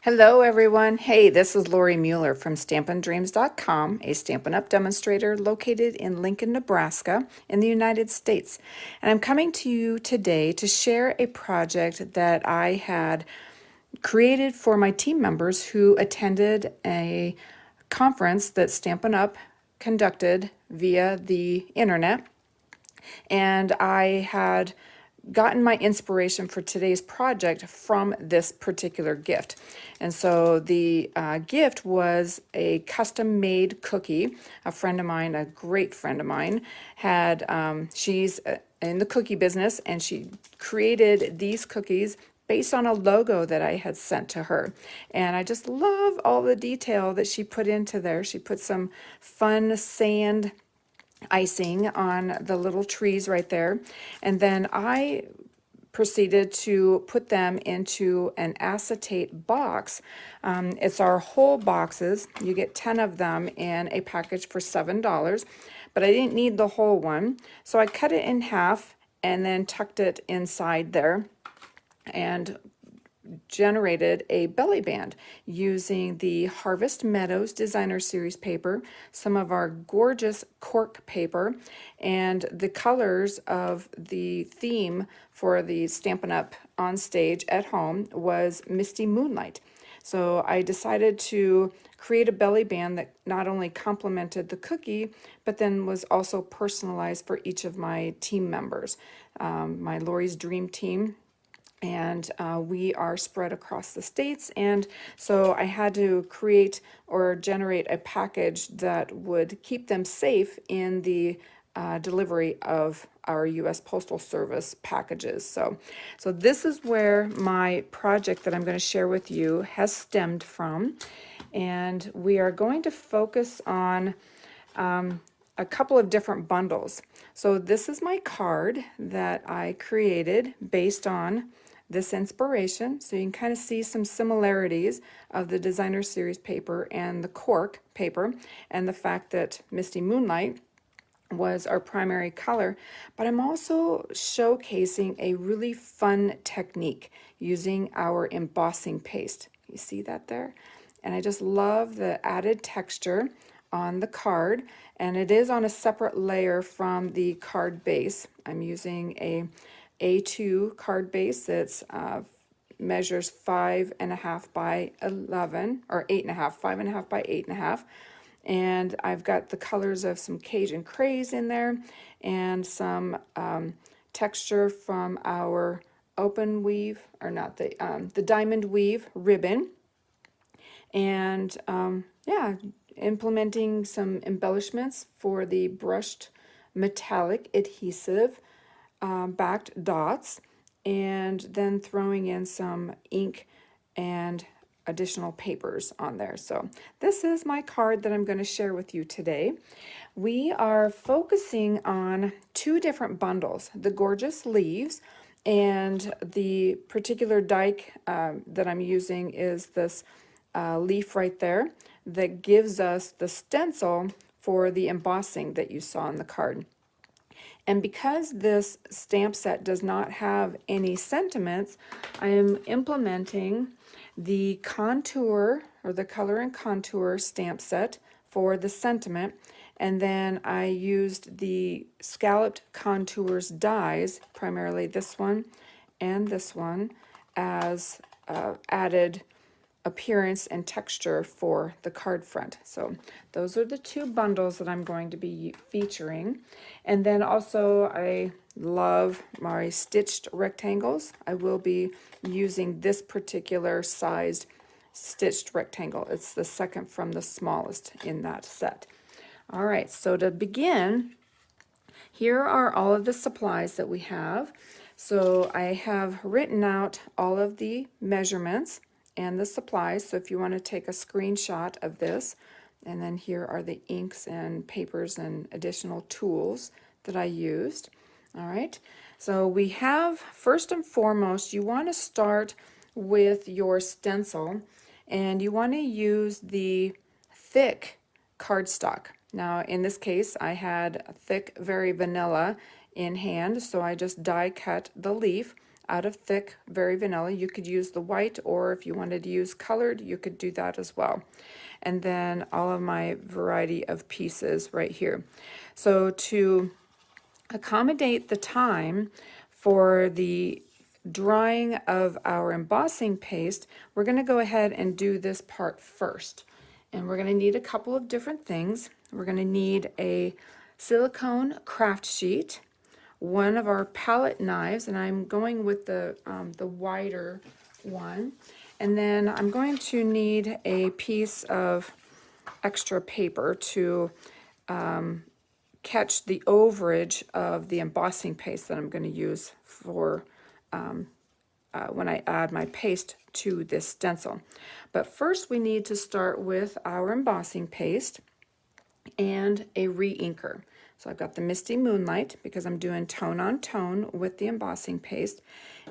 Hello everyone. Hey, this is Lori Mueller from StampinDreams.com, a Stampin' Up! Demonstrator located in Lincoln, Nebraska in the United States. And I'm coming to you today to share a project that I had created for my team members who attended a conference that Stampin' Up! Conducted via the internet. And I had gotten my inspiration for today's project from this particular gift. And so the gift was a custom made cookie. A friend of mine, a great friend of mine, had, she's in the cookie business, and she created these cookies based on a logo that I had sent to her. And I just love all the detail that she put into there. She put some fun sand icing on the little trees right there. And then I proceeded to put them into an acetate box. It's our whole boxes. You get 10 of them in a package for $7, but I didn't need the whole one. So I cut it in half and then tucked it inside there and generated a belly band using the Harvest Meadows Designer Series paper, some of our gorgeous cork paper, and the colors of the theme for the Stampin' Up! On stage at home was Misty Moonlight. So I decided to create a belly band that not only complemented the cookie, but then was also personalized for each of my team members. My Lori's Dream Team, and we are spread across the states, and so I had to create or generate a package that would keep them safe in the delivery of our U.S. Postal Service packages. So this is where my project that I'm going to share with you has stemmed from, and we are going to focus on a couple of different bundles. So this is my card that I created based on this inspiration. So you can kind of see some similarities of the Designer Series paper and the cork paper, and the fact that Misty Moonlight was our primary color. But I'm also showcasing a really fun technique using our embossing paste. You see that there? And I just love the added texture on the card, and it is on a separate layer from the card base. I'm using a A2 card base that's measures 5.5 by 11, or 8.5, 5.5 by 8.5. And I've got the colors of some Cajun Craze in there, and some texture from our open weave, or not the diamond weave ribbon. And yeah, implementing some embellishments for the brushed metallic adhesive backed dots, and then throwing in some ink and additional papers on there. So this is my card that I'm going to share with you today. We are focusing on two different bundles, the gorgeous leaves, and the particular die that I'm using is this leaf right there that gives us the stencil for the embossing that you saw on the card. And because this stamp set does not have any sentiments, I am implementing the contour, or the color and contour stamp set for the sentiment. And then I used the scalloped contours dies, primarily this one and this one, as added appearance and texture for the card front. So those are the two bundles that I'm going to be featuring. And then also I love my stitched rectangles. I will be using this particular sized stitched rectangle. It's the second from the smallest in that set. All right, so to begin, here are all of the supplies that we have. So I have written out all of the measurements and the supplies. So if you want to take a screenshot of this, and then here are the inks and papers and additional tools that I used. All right, so we have, first and foremost, you want to start with your stencil, and you want to use the thick cardstock. Now in this case I had a thick, very vanilla in hand, so I just die cut the leaf out of thick, very vanilla. You could use the white, or if you wanted to use colored, you could do that as well. And then all of my variety of pieces right here. So to accommodate the time for the drying of our embossing paste, we're going to go ahead and do this part first. And we're going to need a couple of different things. We're going to need a silicone craft sheet, one of our palette knives, and I'm going with the wider one. And then I'm going to need a piece of extra paper to catch the overage of the embossing paste that I'm going to use for when I add my paste to this stencil. But first we need to start with our embossing paste and a re-inker. So I've got the Misty Moonlight because I'm doing tone on tone with the embossing paste.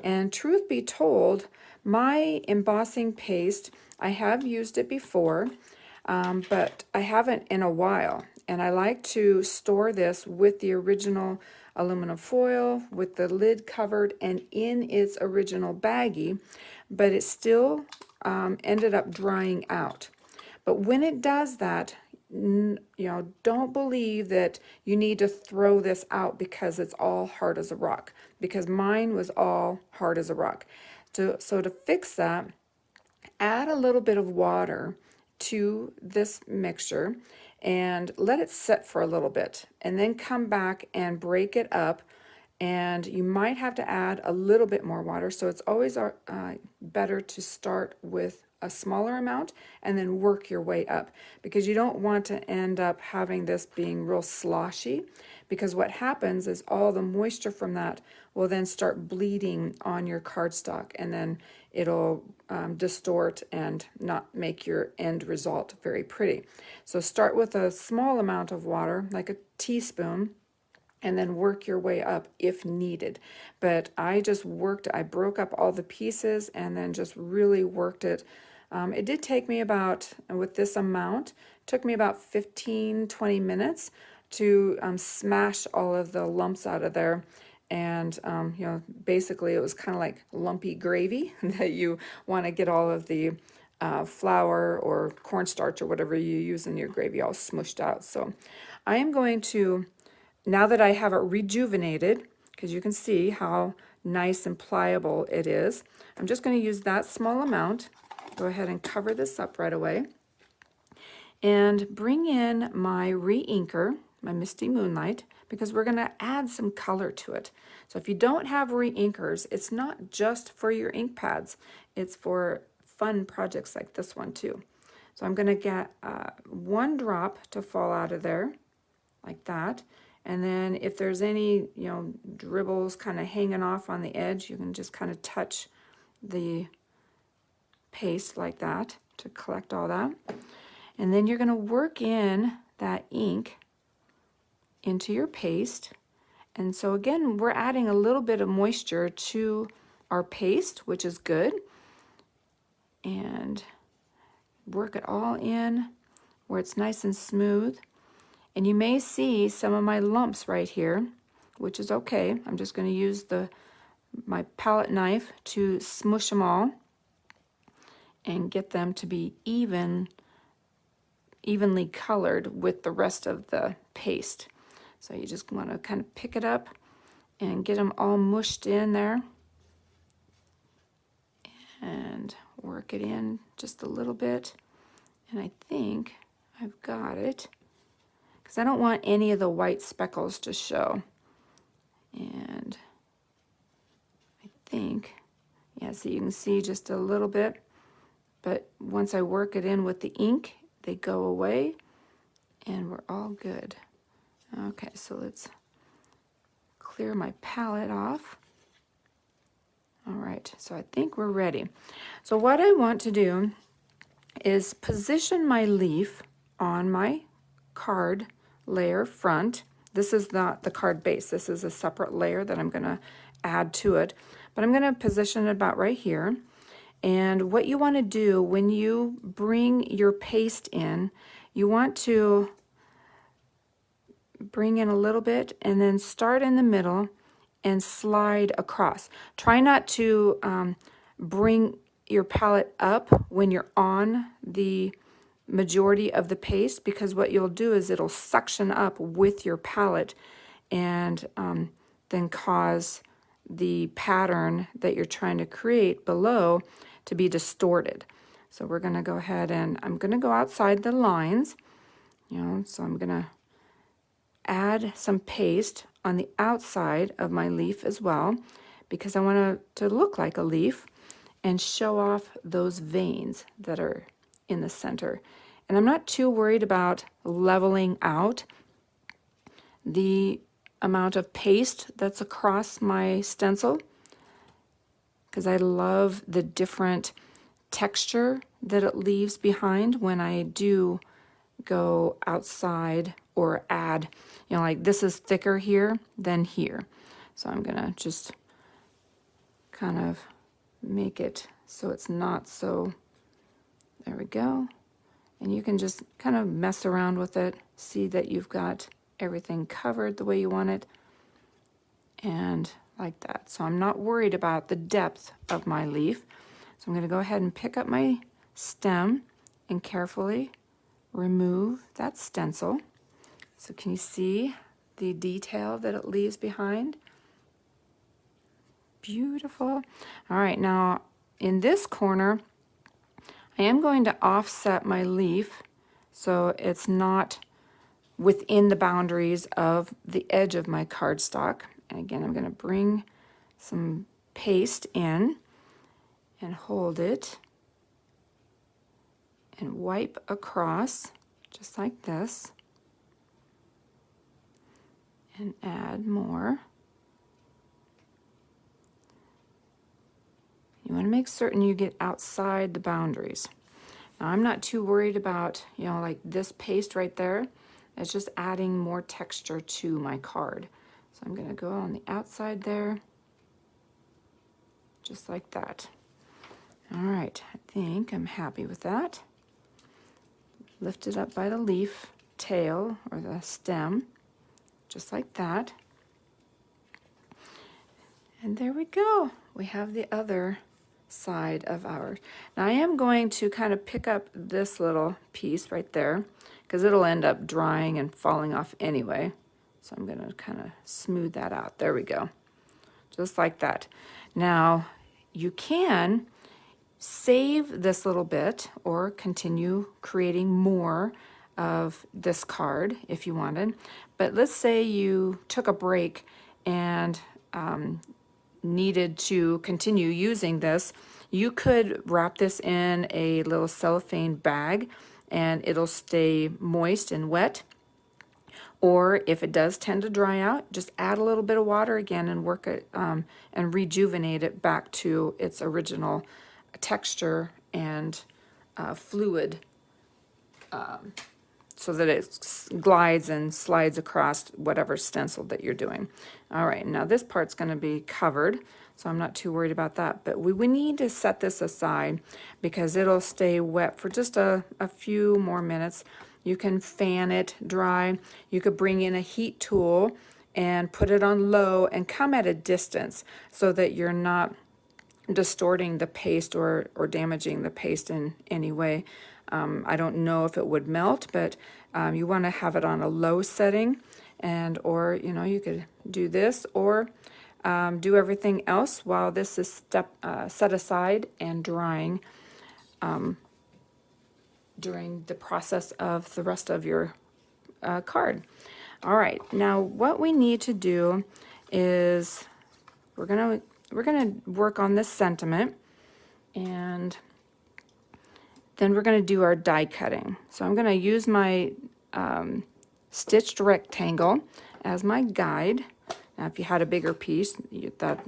And truth be told, my embossing paste, I have used it before, but I haven't in a while. And I like to store this with the original aluminum foil, with the lid covered and in its original baggie, but it still ended up drying out. But when it does that, don't believe that you need to throw this out because it's all hard as a rock, because mine was all hard as a rock. So to fix that, add a little bit of water to this mixture and let it set for a little bit, and then come back and break it up. And you might have to add a little bit more water, so it's always better to start with a smaller amount and then work your way up, because you don't want to end up having this being real sloshy, because what happens is all the moisture from that will then start bleeding on your cardstock, and then it'll distort and not make your end result very pretty. So start with a small amount of water, like a teaspoon, and then work your way up if needed. But I just I broke up all the pieces and then just really worked it. It did take me about, with this amount, took me about 15-20 minutes to smash all of the lumps out of there. And basically it was kind of like lumpy gravy that you want to get all of the flour or cornstarch or whatever you use in your gravy all smushed out. So I am going to, now that I have it rejuvenated, because you can see how nice and pliable it is, I'm just going to use that small amount. Go ahead and cover this up right away. And bring in my re-inker, my Misty Moonlight, because we're going to add some color to it. So if you don't have re-inkers, it's not just for your ink pads. It's for fun projects like this one too. So I'm going to get 1 drop to fall out of there, like that. And then if there's any, dribbles kind of hanging off on the edge, you can just kind of touch the paste like that to collect all that. And then you're going to work in that ink into your paste. And so again, we're adding a little bit of moisture to our paste, which is good. And work it all in where it's nice and smooth. And you may see some of my lumps right here, which is okay. I'm just going to use my palette knife to smush them all and get them to be evenly colored with the rest of the paste. So you just want to kind of pick it up and get them all mushed in there and work it in just a little bit. And I think I've got it, because I don't want any of the white speckles to show. And I think, yeah, so you can see just a little bit, but once I work it in with the ink, they go away and we're all good. Okay, so let's clear my palette off. All right, so I think we're ready. So what I want to do is position my leaf on my card layer front. This is not the card base. This is a separate layer that I'm going to add to it. But I'm going to position it about right here. And what you want to do when you bring your paste in, you want to bring in a little bit and then start in the middle and slide across. Try not to bring your palette up when you're on the majority of the paste, because what you'll do is it'll suction up with your palette and then cause the pattern that you're trying to create below to be distorted. So we're going to go ahead and I'm going to go outside the lines, so I'm going to add some paste on the outside of my leaf as well, because I want it to look like a leaf and show off those veins that are in the center. And I'm not too worried about leveling out the amount of paste that's across my stencil, because I love the different texture that it leaves behind when I do go outside or add, like this is thicker here than here. So I'm gonna just kind of make it so it's not so, there we go. And you can just kind of mess around with it, see that you've got everything covered the way you want it, and like that. So I'm not worried about the depth of my leaf. So I'm going to go ahead and pick up my stem and carefully remove that stencil. So can you see the detail that it leaves behind? Beautiful. All right, now in this corner, I am going to offset my leaf so it's not within the boundaries of the edge of my cardstock. And again, I'm going to bring some paste in and hold it and wipe across just like this and add more. You want to make certain you get outside the boundaries. Now I'm not too worried about, like this paste right there. It's just adding more texture to my card. So I'm going to go on the outside there, just like that. All right, I think I'm happy with that. Lift it up by the leaf tail or the stem, just like that. And there we go. We have the other side of ours. Now I am going to kind of pick up this little piece right there, because it'll end up drying and falling off anyway. So I'm going to kind of smooth that out. There we go. Just like that. Now you can save this little bit or continue creating more of this card if you wanted. But let's say you took a break and needed to continue using this. You could wrap this in a little cellophane bag and it'll stay moist and wet. Or if it does tend to dry out, just add a little bit of water again and work it and rejuvenate it back to its original texture and fluid, so that it glides and slides across whatever stencil that you're doing. All right, now this part's going to be covered, so I'm not too worried about that. But we need to set this aside because it'll stay wet for just a few more minutes. You can fan it dry. You could bring in a heat tool and put it on low and come at a distance so that you're not distorting the paste or damaging the paste in any way. I don't know if it would melt, but you want to have it on a low setting, and or you could do this or do everything else while this is set aside and drying during the process of the rest of your card. All right, now what we need to do is we're gonna work on this sentiment, and then we're gonna do our die cutting. So I'm gonna use my stitched rectangle as my guide. Now if you had a bigger piece, that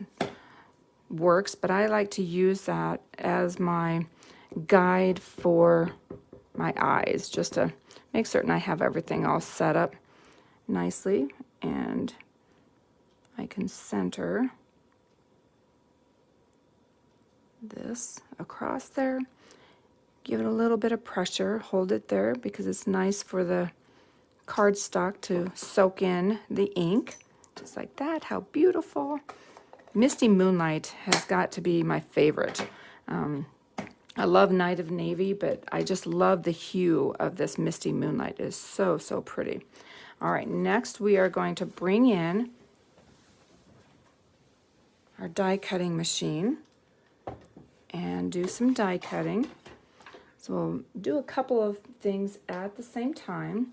works, but I like to use that as my guide for my eyes, just to make certain I have everything all set up nicely, and I can center this across there, give it a little bit of pressure, hold it there because it's nice for the cardstock to soak in the ink Just like that. How beautiful. Misty Moonlight has got to be my favorite. I love Night of Navy, but I just love the hue of this Misty Moonlight. It is so, so pretty. All right, next we are going to bring in our die cutting machine and do some die cutting. So we'll do a couple of things at the same time.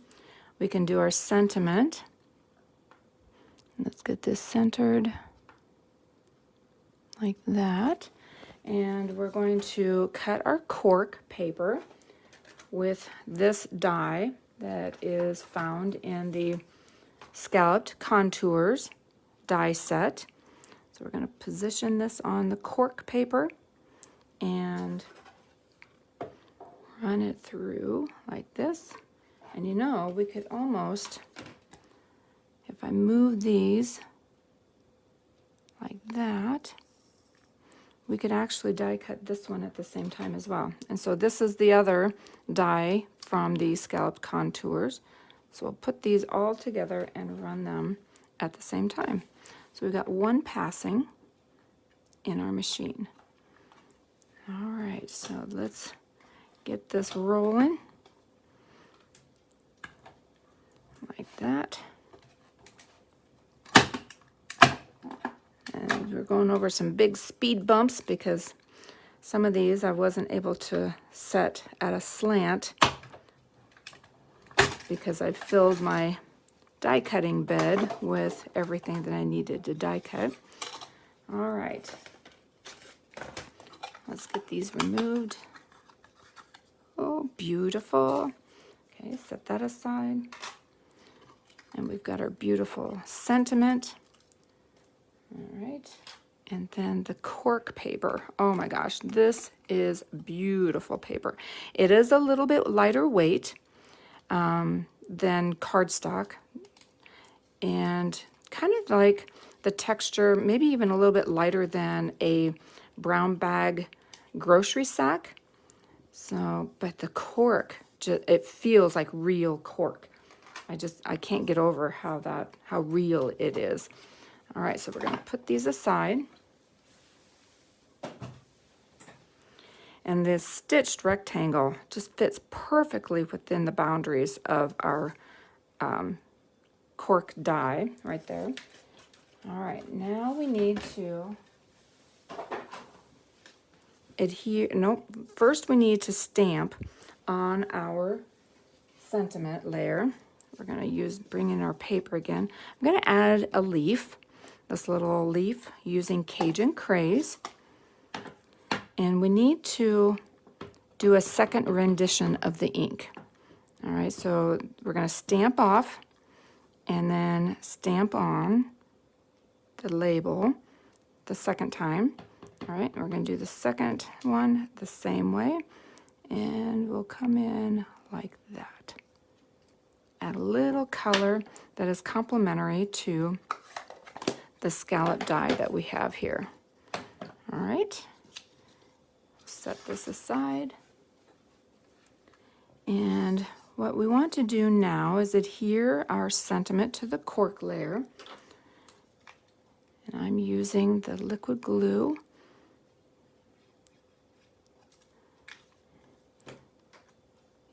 We can do our sentiment. Let's get this centered like that. And we're going to cut our cork paper with this die that is found in the Scalloped Contours die set. So we're going to position this on the cork paper and run it through like this. And you know, we could almost, if I move these like that, we could actually die cut this one at the same time as well. And so this is the other die from the Scalloped Contours. So we'll put these all together and run them at the same time. So we've got one passing in our machine. All right, so let's get this rolling like that. And we're going over some big speed bumps because some of these I wasn't able to set at a slant because I filled my die cutting bed with everything that I needed to die cut. All right, let's get these removed. Oh, beautiful. Okay, set that aside. And we've got our beautiful sentiment. All right, and then the cork paper. Oh my gosh, this is beautiful paper. It is a little bit lighter weight than cardstock, and kind of like the texture, maybe even a little bit lighter than a brown bag grocery sack. So, but the cork, it feels like real cork. I can't get over how real it is. All right, so we're going to put these aside. And this stitched rectangle just fits perfectly within the boundaries of our cork die right there. All right, now we need to adhere, nope, first we need to stamp on our sentiment layer. We're going to bring in our paper again. I'm going to add a leaf. This little leaf using Cajun Craze. And we need to do a second rendition of the ink. All right, so we're going to stamp off and then stamp on the label the second time. All right, we're going to do the second one the same way. And we'll come in like that. Add a little color that is complementary to the scallop die that we have here. All right, set this aside. And what we want to do now is adhere our sentiment to the cork layer. And I'm using the liquid glue.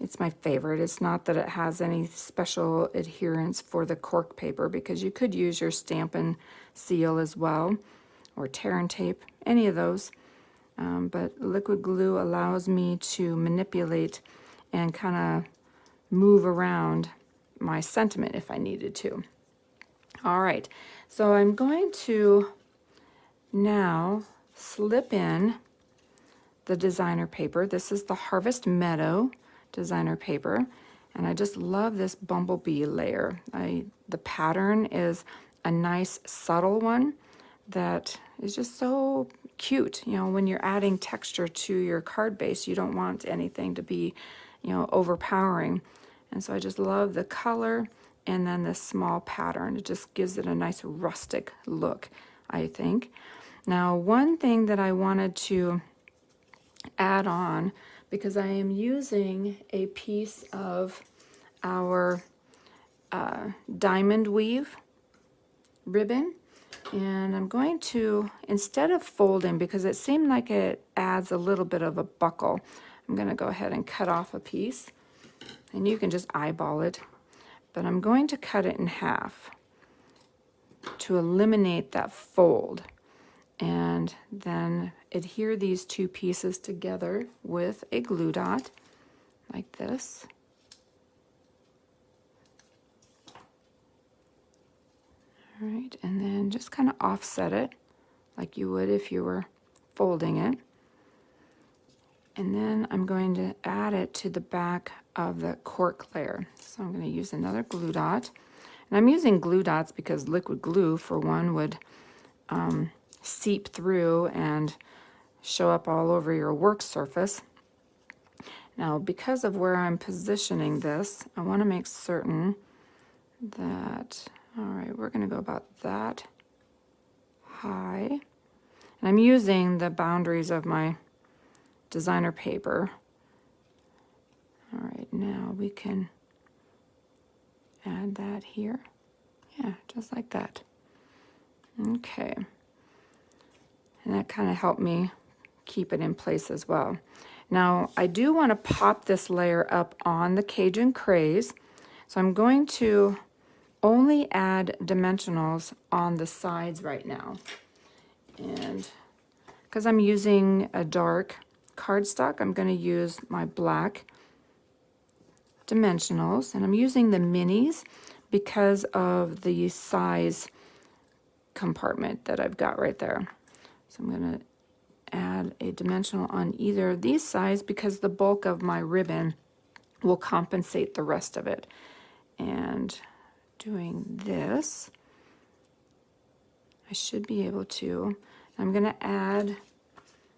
It's my favorite. It's not that it has any special adherence for the cork paper, because you could use your Stampin' Seal as well, or tear and tape, any of those. But liquid glue allows me to manipulate and kind of move around my sentiment if I needed to. All right, so I'm going to now slip in the designer paper. This is the Harvest Meadow designer paper, and I just love this bumblebee layer. The pattern is a nice subtle one that is just so cute. You know, when you're adding texture to your card base, you don't want anything to be, you know, overpowering. And so I just love the color and then this small pattern. It just gives it a nice rustic look, I think. Now, one thing that I wanted to add on, because I am using a piece of our diamond weave ribbon, and I'm going to, instead of folding, because it seemed like it adds a little bit of a buckle, I'm going to go ahead and cut off a piece, and you can just eyeball it, but I'm going to cut it in half to eliminate that fold, and then adhere these two pieces together with a glue dot like this. All right, and then just kind of offset it like you would if you were folding it. And then I'm going to add it to the back of the cork layer. So I'm going to use another glue dot. And I'm using glue dots because liquid glue, for one, would seep through and show up all over your work surface. Now, because of where I'm positioning this, I want to make certain that, all right, we're going to go about that high. And I'm using the boundaries of my designer paper. All right, now we can add that here. Yeah, just like that. Okay. And that kind of helped me keep it in place as well. Now, I do want to pop this layer up on the Cajun Craze, so I'm going to only add dimensionals on the sides right now. And because I'm using a dark cardstock, I'm going to use my black dimensionals, and I'm using the minis because of the size compartment that I've got right there. So I'm going to add a dimensional on either of these sides because the bulk of my ribbon will compensate the rest of it. And doing this, I should be able to. I'm going to add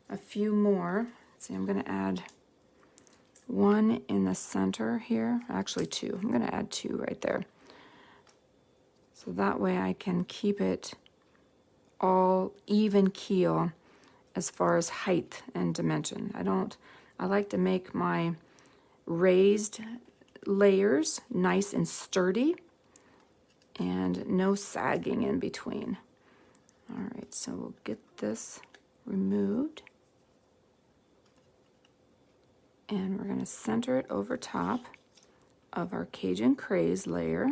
a few more. Let's see, I'm going to add one in the center here, actually two. I'm going to add two right there. So that way I can keep it all even keel as far as height and dimension. I like to make my raised layers nice and sturdy and no sagging in between. All right, so we'll get this removed. And we're going to center it over top of our Cajun Craze layer.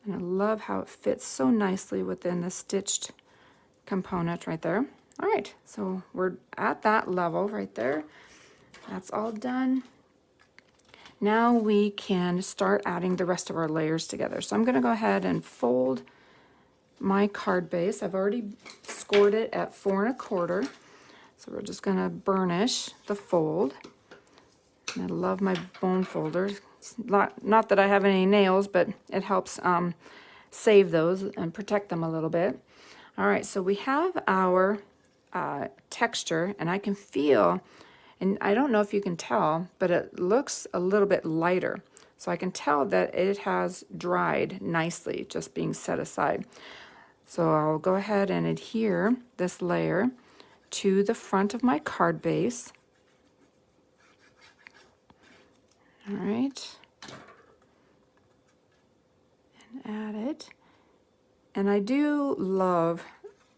And I love how it fits so nicely within the stitched component right there. All right, so we're at that level right there. That's all done. Now we can start adding the rest of our layers together. So I'm going to go ahead and fold my card base. I've already scored it at 4 1/4. So we're just going to burnish the fold. And I love my bone folders. It's not that I have any nails, but it helps save those and protect them a little bit. All right, so we have our texture, and I can feel, and I don't know if you can tell, but it looks a little bit lighter. So I can tell that it has dried nicely, just being set aside. So I'll go ahead and adhere this layer to the front of my card base. All right, and add it. And I do love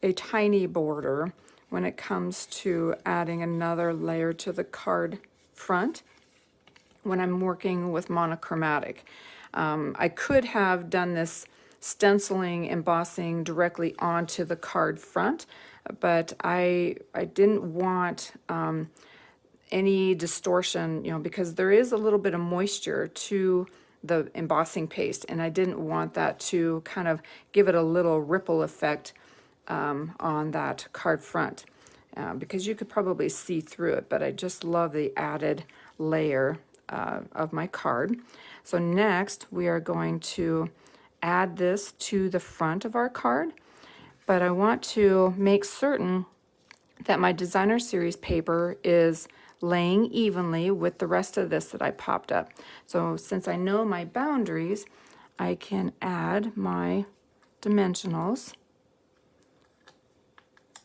a tiny border when it comes to adding another layer to the card front when I'm working with monochromatic. I could have done this stenciling, embossing directly onto the card front, but I didn't want any distortion, because there is a little bit of moisture to the embossing paste, and I didn't want that to kind of give it a little ripple effect on that card front, because you could probably see through it, but I just love the added layer of my card. So next we are going to add this to the front of our card, but I want to make certain that my designer series paper is laying evenly with the rest of this that I popped up. So since I know my boundaries, I can add my dimensionals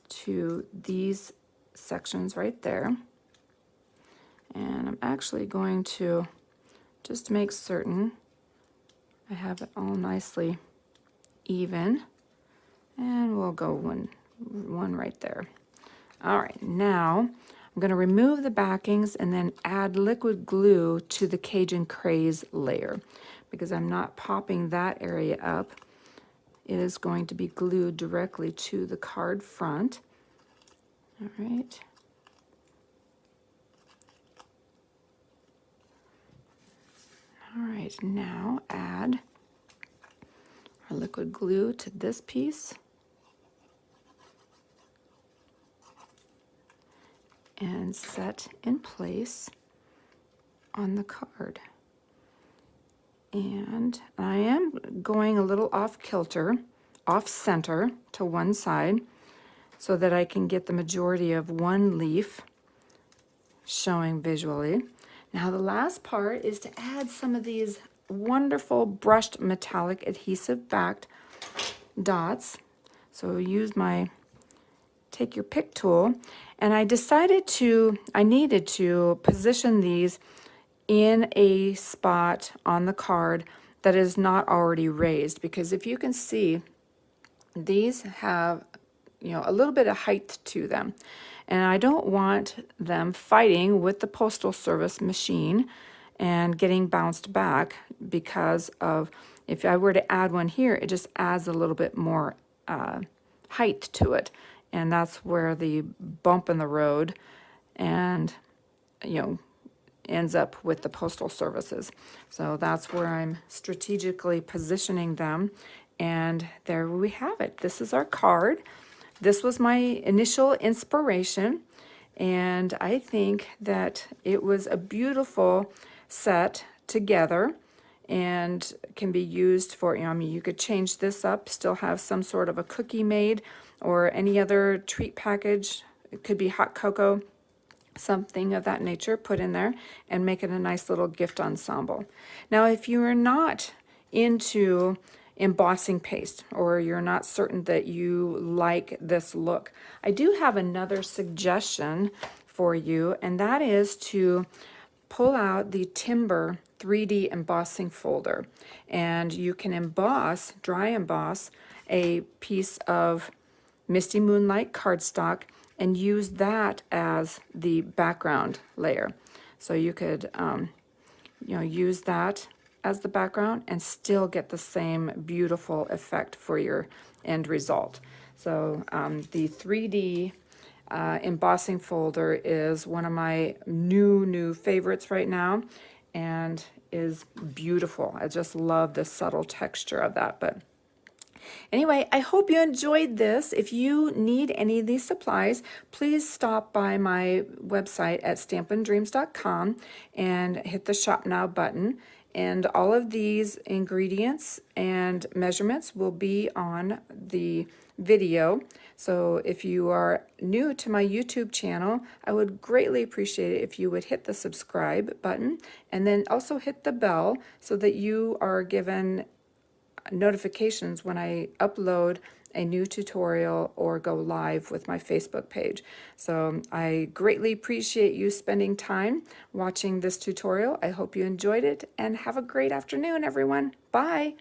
to these sections right there. And I'm actually going to just make certain I have it all nicely even. And we'll go one right there. All right, now I'm going to remove the backings and then add liquid glue to the Cajun Craze layer because I'm not popping that area up. It is going to be glued directly to the card front. All right. All right, now add our liquid glue to this piece. And set in place on the card. And I am going a little off kilter, off center to one side so that I can get the majority of one leaf showing visually. Now the last part is to add some of these wonderful brushed metallic adhesive backed dots. So use my take your pick tool, and I needed to position these in a spot on the card that is not already raised, because if you can see, these have, a little bit of height to them, and I don't want them fighting with the Postal Service machine and getting bounced back, because of, if I were to add one here, it just adds a little bit more height to it. And that's where the bump in the road and, ends up with the postal services. So that's where I'm strategically positioning them. And there we have it. This is our card. This was my initial inspiration. And I think that it was a beautiful set together and can be used for, you could change this up, still have some sort of a cookie made, or any other treat package. It could be hot cocoa, something of that nature, put in there and make it a nice little gift ensemble. Now, if you are not into embossing paste, or you're not certain that you like this look, I do have another suggestion for you, and that is to pull out the Timber 3D embossing folder, and you can emboss, dry emboss, a piece of Misty Moonlight cardstock and use that as the background layer. So you could, use that as the background and still get the same beautiful effect for your end result. So the 3D embossing folder is one of my new favorites right now, and is beautiful. I just love the subtle texture of that. But anyway, I hope you enjoyed this. If you need any of these supplies, please stop by my website at stampinddreams.com and hit the Shop Now button. And all of these ingredients and measurements will be on the video. So if you are new to my YouTube channel, I would greatly appreciate it if you would hit the subscribe button and then also hit the bell so that you are given notifications when I upload a new tutorial or go live with my Facebook page. So I greatly appreciate you spending time watching this tutorial. I hope you enjoyed it, and have a great afternoon, everyone. Bye.